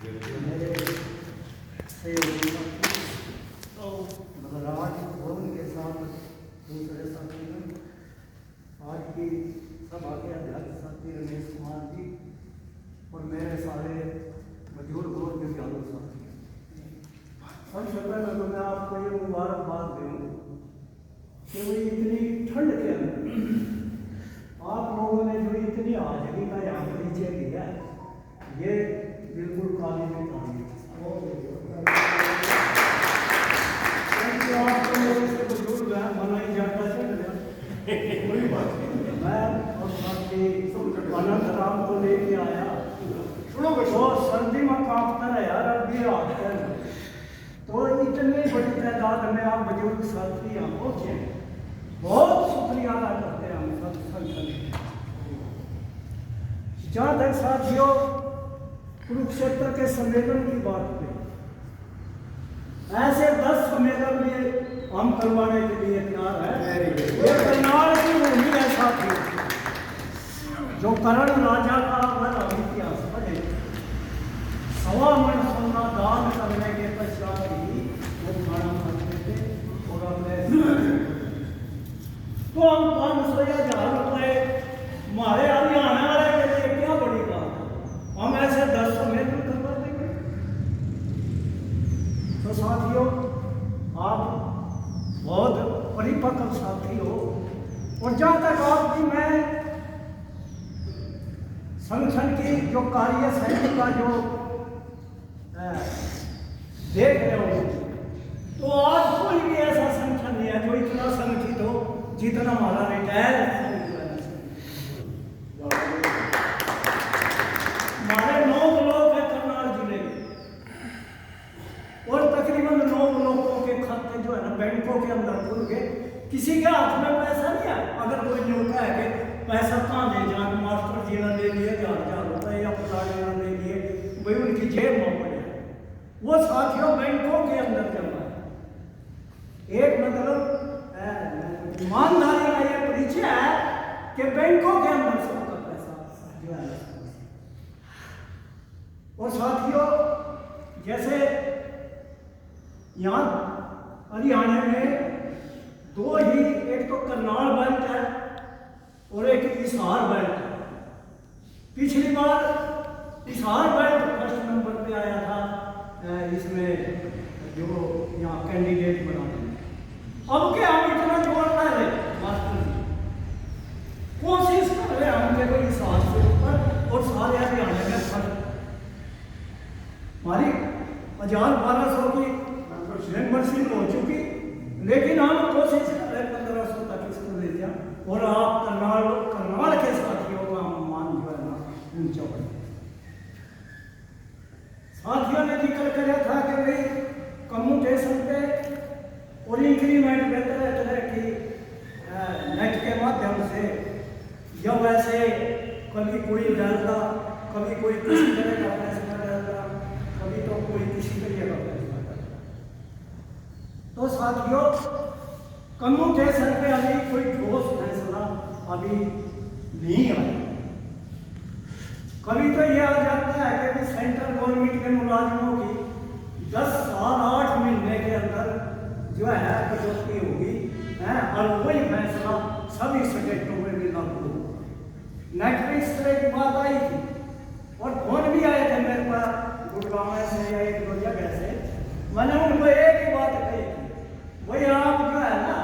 मेरे सहयोगी बलराज और उनके साथ दूसरे साथी हैं, आज की सभा के अध्यक्ष साथी रमेश कुमार जी और मेरे सारे बुजुर्ग और विद्यालय साथी। सबसे पहले तो मैं आपको ये मुबारकबाद दूँ कि वो इतनी ठंड के अंदर आप लोगों ने जो इतनी हाजिरी का यहाँ पर नीचे दिया है, ये बिल्कुल काली में काली आपको मेरे से बुजुर्ग हैं, मनाई जाता है कोई बात नहीं। मैं और साथी अनंत राम को लेके आया, वो सर्दी में कांपता है यार, अभी आते हैं तो इतनी बड़ी तादाद में आप बुजुर्ग साथी यहाँ पहुँचे, बहुत शुक्रिया अदा करते हैं हम सब संगठन। जहाँ तक साथियों कुरुक्षेत्र के सम्मेलन की बात हुई, ऐसे 10 सम्मेलन भी हम करवाने के लिए तैयार है। ये करनाल की भूमि है साथियों, जो करण राजा का वह इतिहास पढ़े, 1.25 मन सोना दान करने के पश्चात ही वो खाना खाते थे और अपने तो हम 500 या 1000 रुपये हमारे हरियाणा वाले के लिए क्या बड़ी बात है, हम ऐसे 10 सम्मेलन करवा देंगे। तो साथियों आप बहुत परिपक्व साथी हो, और जहाँ तक आपकी मैं संगठन की जो कार्य शैली का जो देख रहे हो, तो आज कोई भी ऐसा संगठन नहीं है जो इतना संगठित हो जितना हमारा रिटायर हमारे 9 ब्लॉक है करनाल जिले में, और तकरीबन 9 ब्लॉकों के खाते जो है ना बैंकों के अंदर खुल गए। किसी के हाथ में पैसा नहीं है, अगर कोई न्योता है कि पैसा कहाँ ले जाए, मास्टर जी ने ले लिए 1000 रुपये या पुराने ने ले लिए, भाई उनकी जेब में पड़े, वो साथियों बैंकों के अंदर जमा है। एक मतलब ईमानदारी का यह परिचय है कि बैंकों के अंदर सबका पैसा जो है। और साथियों जैसे यहाँ हरियाणा में 2 ही, एक तो करनाल बेल्ट है और एक हिसार बेल्ट है। पिछली बार हिसार बेल्ट फर्स्ट नंबर पे आया था इसमें जो यहाँ कैंडिडेट बनाने में। अब क्या हम इतना जोर रहे मास्टर जी, कोशिश कर रहे हम के कोई हिसाब से ऊपर और सारे हरियाणा में फर्क हमारी 1200 की मेंबरशिप हो चुकी, लेकिन हम कोशिश कर रहे 1500 तक इसको ले जाए, और आप करनाल के साथियों का मान जो है ना ऊंचा बढ़े। साथियों ने जिक्र किया था कि भाई कम्युनिकेशन पे और इंक्रीमेंट में तरह तरह की नेट के माध्यम से, या वैसे कभी कोई डालता, कभी कोई किसी तरह का फैसला डालता, कभी तो कोई किसी तरह का फैसला डालता। तो साथियों कम्युनिकेशन पे अभी कोई ठोस फैसला अभी नहीं आया। कभी तो यह आ जाता है कि सेंट्रल गवर्नमेंट के मुलाजिमों की 10 साल 8 महीने के अंदर जो है कटौती होगी, और वही फैसला सभी स्टेटों में भी लागू होगा। नेक्स्ट इस तरह की बात आई थी, और फोन भी आए थे मेरे पास गुड़गांव से या 1-2 जगह से। मैंने उनको एक ही बात कही थी, वही आप जो है ना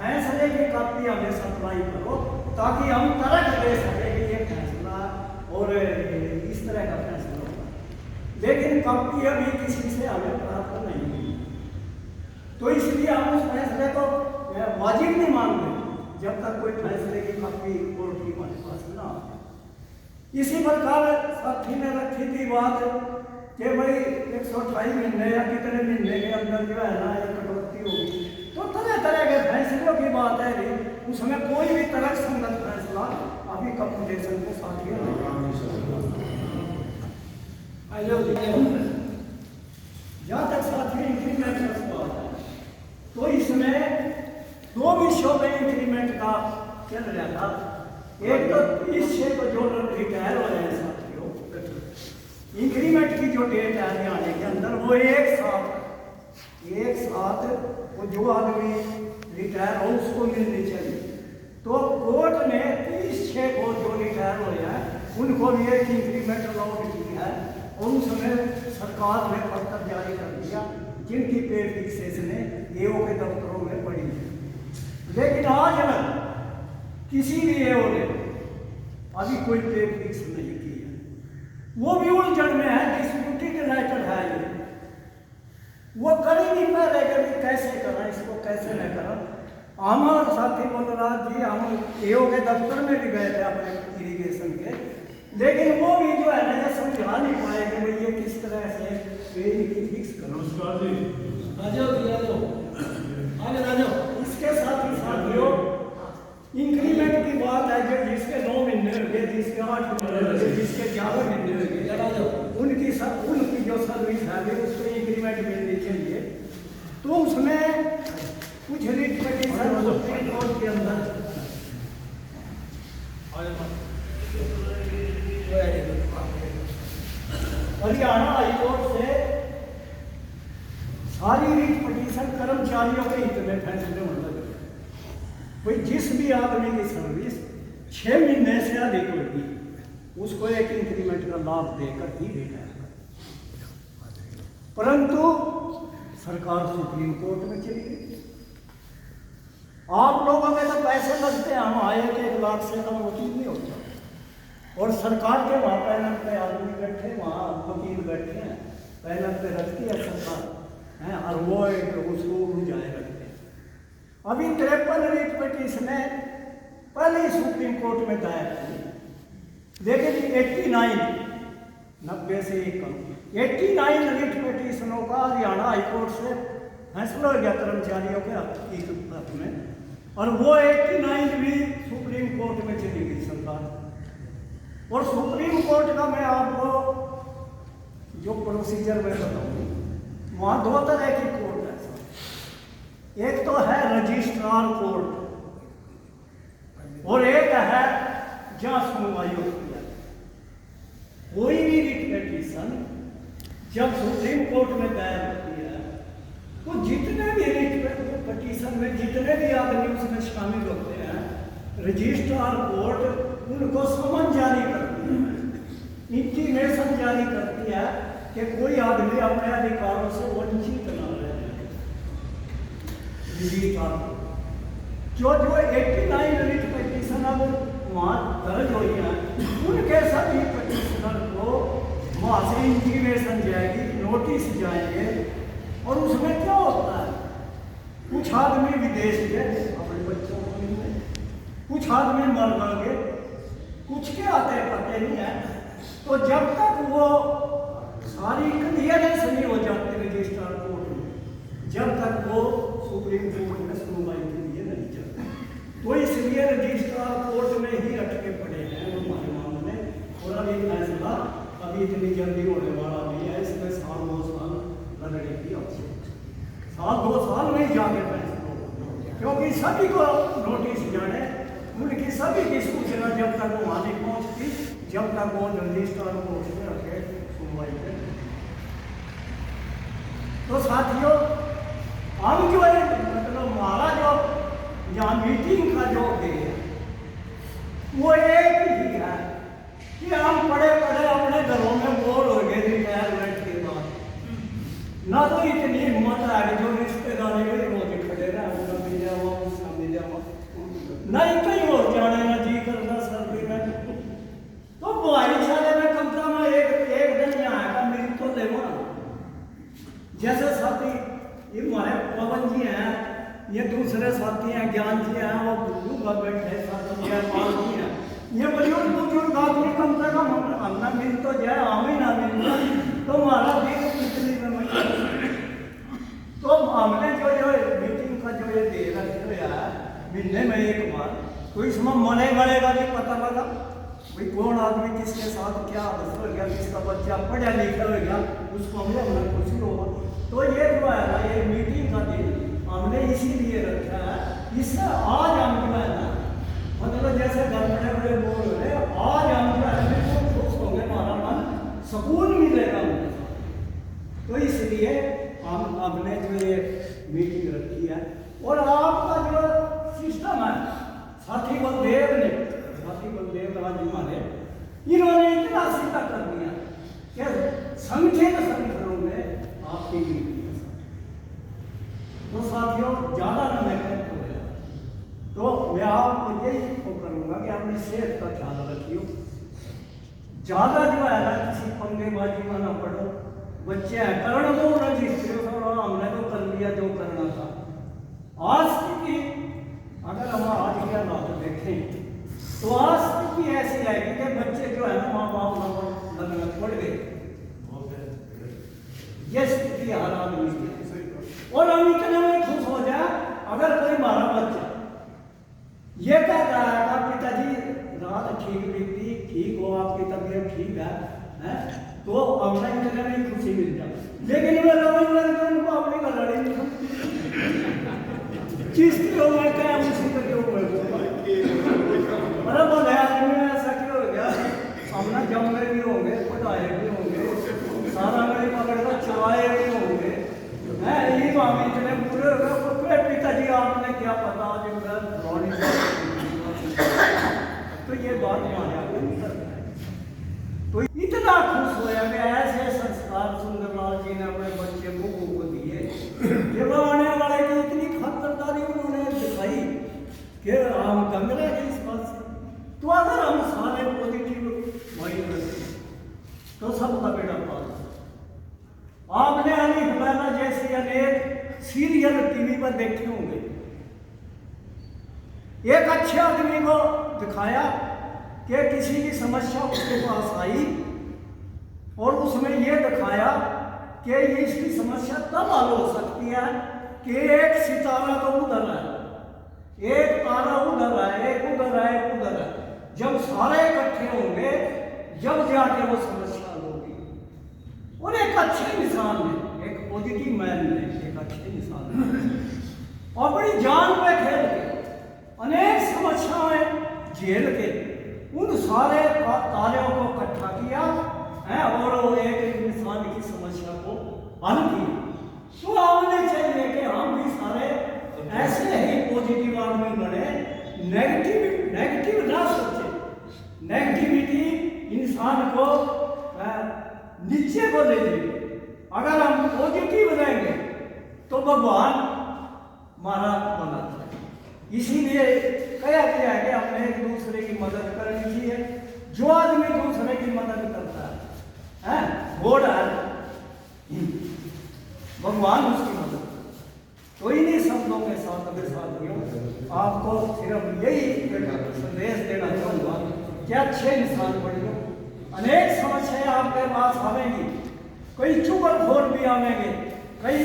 फैसले की कॉपी हमें सप्लाई करो, ताकि हम तरक दे सकें कि ये फैसला और इस तरह का फैसला होगा। लेकिन कॉपी अभी किसी से हमें प्राप्त नहीं हुई, तो इसलिए हम उस फैसले को वाजिब नहीं मान रहे जब तक कोई फैसले की कॉपी कोर्ट की हमारे पास ना आए। इसी प्रकार साथी ने रखी थी बात कि भाई 128 महीने या कितने महीने के अंदर जो है ना ये कटौती होगी, तो तरह तरह के फैसलों की बात है, उसमें कोई भी तरह संगत फैसला अभी कम्युनिकेशन के साथ ही जहाँ तक साथी इंक्रीमेंट का सवाल है, तो इसमें 2 विषयों में इंक्रीमेंट का चल रहा था। एक तो 30 से जो रिटायर हो रहे हैं साथियों, इंक्रीमेंट की जो डेट है हरियाणा के अंदर वो एक साथ वो जो आदमी रिटायर हो उसको मिलनी चाहिए। तो कोर्ट ने 30/6 को जो रिटायर हो हैं उनको भी एक इंक्रीमेंट अलाउड की है और उसमें सरकार ने पत्र जारी कर दिया जिनकी पे फिक्सेस ने एओ के दफ्तरों में पड़ी है। लेकिन आज ना किसी भी एओ ने अभी कोई पे फिक्स नहीं की है, वो भी उलझन में है, डिस्प्यूटेड लेटर है ये, वो कर ही नहीं पा रहे कि कैसे करा इसको, कैसे नहीं करा। हमारे साथी बोल रहा जी हम एओ के दफ्तर में भी गए थे अपने इरिगेशन के, लेकिन वो भी जो है ना समझा नहीं पाए कि भाई ये किस तरह से फिक्स करो। नमस्कार जी, इसके साथ ही साथियों इंक्रीमेंट की बात है जो जिसके 9 महीने हो गए, जिसके 8 महीने हो गए, जिसके 11 महीने हो गए, उनकी जो सर्विस है उसको इंक्रीमेंट मिलनी चाहिए। तो उसमें कुछ रिट पिटीशन सुप्रीम कोर्ट के अंदर हरियाणा हाईकोर्ट से सारी रिट पिटीशन कर्मचारियों के हित में फैसले होने लगे। भाई जिस भी आदमी की सर्विस 6 महीने से अधिक होगी उसको एक इंक्रीमेंट का लाभ देकर ही रिटायर कर। परंतु सरकार सुप्रीम कोर्ट में चली गई। आप लोगों में तो पैसे लगते हैं, हम आए कि 1 लाख से कम वकील नहीं होता, और सरकार के वहाँ पैनल पे आदमी बैठे, वहाँ वकील बैठे हैं, पैनल पे रखती है सरकार हैं और वो उसको उलझाए रखते हैं। अभी 53 रिट पिटीशन पहले ही सुप्रीम कोर्ट में दायर की, लेकिन 90 से एक कम 89 रिट पिटीशनों का हरियाणा हाईकोर्ट से फैसला हो गया कर्मचारियों के हक में, और वो 89 भी सुप्रीम कोर्ट में चली गई सरकार। और सुप्रीम कोर्ट का मैं आपको जो प्रोसीजर में बताऊँ, वहाँ 2 तरह की कोर्ट है। एक तो है रजिस्ट्रार कोर्ट और एक है जहाँ सुनवाई होती है। कोई भी रिट पिटीशन जब सुप्रीम कोर्ट में दायर होती है तो जितने भी रिट पिटीशन में जितने भी आदमी उसमें शामिल होते हैं, रजिस्ट्रार कोर्ट उनको समन जारी करती है, इंटीमेशन जारी करती है कि कोई आदमी अपने अधिकारों से वंचित न रहे। रजिस्ट्रार जो 89 रिट पिटीशन अब वहाँ दर्ज हुई है, उनके सभी पिटीशनर को वहाँ से इंटीमेशन जाएगी, नोटिस जाएंगे। और उसमें क्या होता है, कुछ आदमी विदेश गए अपने बच्चों को मिलने, कुछ आदमी मर गए, कुछ के आते पते नहीं है। तो जब तक वो सारी क्लियरेंस नहीं हो जाती रजिस्ट्रार कोर्ट में, जब तक वो सुप्रीम कोर्ट में सुनवाई के लिए नहीं जाते। तो इसलिए रजिस्ट्रार कोर्ट में ही अटके पड़े हैं हमारे मामले, और अभी फैसला अभी इतनी जल्दी होने वाला नहीं है, इसमें 1-2 साल लगने की आवश्यकता, 1-2 साल नहीं जाके फैसला, क्योंकि सभी को नोटिस जाने, उनकी सभी की सूचना जब तक वहाँ नहीं पहुँचती, जब तक वो रजिस्ट्रार कोर्ट में रखे सुनवाई करें। तो साथियों हम जो है मतलब हमारा जो यहाँ मीटिंग का जो है वो एक ही है कि हम पड़े अपने घरों में बोर हो गए रिटायरमेंट के बाद, ना तो इतनी हिम्मत है कि जो रिश्तेदारी में रोज खड़े रहे, उनका मिल जाओ उसका मिल जाओ, नहीं कहीं और जाने ना जी करना सर्दी में। तो भाईचारे में कम से कम एक दिन यहाँ का मिल तो देना। जैसे साथी ये हमारे पवन जी हैं, ये दूसरे साथी हैं, ज्ञान जी हैं, वो गुरु का बैठे साथी हैं, पाल जी हैं, ये बुजुर्ग आदमी कम से कम हमने मिल तो जाए, हम ही ना मिलना तो हमारा दिल पिछली में। तो हमने जो मीटिंग का जो ये दे रखे है महीने में एक बार, तो इसमें मने बड़े का भी पता लगा भाई कौन आदमी किसके साथ क्या हादसा हो गया, किसका बच्चा पढ़ा लिखा हो गया, उसको हमें खुशी होगा। तो ये जो है ना ये मीटिंग का दिन हमने इसीलिए रखा है, इससे आज हम जो है ना मतलब जैसे घर बड़े बड़े बोल रहे, आज हम जो है बिल्कुल खुश होंगे, हमारा मन सुकून मिलेगा उनके साथ। तो इसलिए हमने जो ये मीटिंग रखी है, और आपका जो सिस्टम है, साथी बलदेव राज जी हमारे, इन्होंने इतना सीधा कर दिया कि संगठनों में आपकी मीटिंग है। तो साथियों ज़्यादा न मैं तो मैं आपको यही करूँगा कि अपनी सेहत का ख्याल रखियो। ज़्यादा जो है ना किसी पंगेबाजी में ना पड़ो। बच्चे हैं करण दो रजिस्ट्री, हमने तो कर लिया जो करना था। आज की अगर हम आज की हालात देखें तो आज की ऐसी है कि बच्चे जो है ना माँ बाप लगना छोड़ गए। ये स्थिति हर आदमी की है। और हम इतने में खुश हो जाए अगर कोई हमारा बच्चा ये कह रहा है कि पिताजी रात ठीक बीती, ठीक हो, आपकी तबीयत ठीक है, तो हमें इतने में खुशी मिल जाए। लेकिन वे रविंद्र उनको अपनी लड़ाई चीज क्यों मैं क्या उसी का क्यों अरे बोले आदमी में ऐसा क्यों हो गया? हमने जमने भी होंगे, पटाए भी होंगे, सारा मेरी पकड़ कर चुराए भी होंगे, ये तो हम इतने पूरे हो गए। पिताजी आपने क्या पता तो ये बात हमारे आगे निकल है। तो इतना खुश होया कि ऐसे संस्कार सुंदरलाल जी ने अपने बच्चे को दिए कि वो आने वाले की इतनी खातिरदारी उन्होंने दिखाई कि हम दंग रहे थे इस बात से। तो अगर हम सारे पॉजिटिव वही रखें तो सबका बेड़ा पार। आपने अली हुसैन जैसे अनेक सीरियल टीवी पर देखे होंगे। एक अच्छे आदमी को दिखाया कि किसी की समस्या उसके पास आई और उसमें यह दिखाया कि इसकी समस्या तब हल हो सकती है कि एक सितारा तो उधर है, एक तारा उधर है, एक उधर है, एक उधर है। जब सारे इकट्ठे होंगे जब जाके वो समस्या होगी। और एक अच्छे इंसान ने, एक पॉजिटिव मैन ने, एक अच्छे इंसान ने अपनी जान पे खेल के अनेक समस्याएं झेल के उन सारे तारों को इकट्ठा किया है और एक इंसान की समस्या को हल किया। तो हमने चाहिए कि हम भी सारे ऐसे ही पॉजिटिव आदमी बने, नेगेटिव ना सोचे। नेगेटिविटी इंसान को नीचे को ले जाएगी। अगर हम पॉजिटिव रहेंगे तो भगवान हमारा बनाता है। इसीलिए कहा गया है कि हमें एक दूसरे की मदद करनी चाहिए। जो आदमी दूसरे की मदद करता है गॉड है, भगवान उसकी मदद। तो इन्हीं शब्दों के साथ अगर साथियों आपको सिर्फ यही संदेश देना चाहूँगा कि अच्छे इंसान बनिए। अनेक समस्याएं आपके पास आवेंगी, कई चुगलखोर भी आवेंगे, कई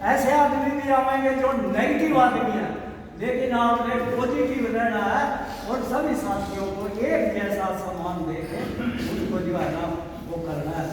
ऐसे आदमी भी आवेंगे जो नेगेटिव आदमी है। लेकिन आपने पॉजिटिव रहना है और सभी साथियों को एक जैसा सम्मान देकर उनको जो है ना वो करना है।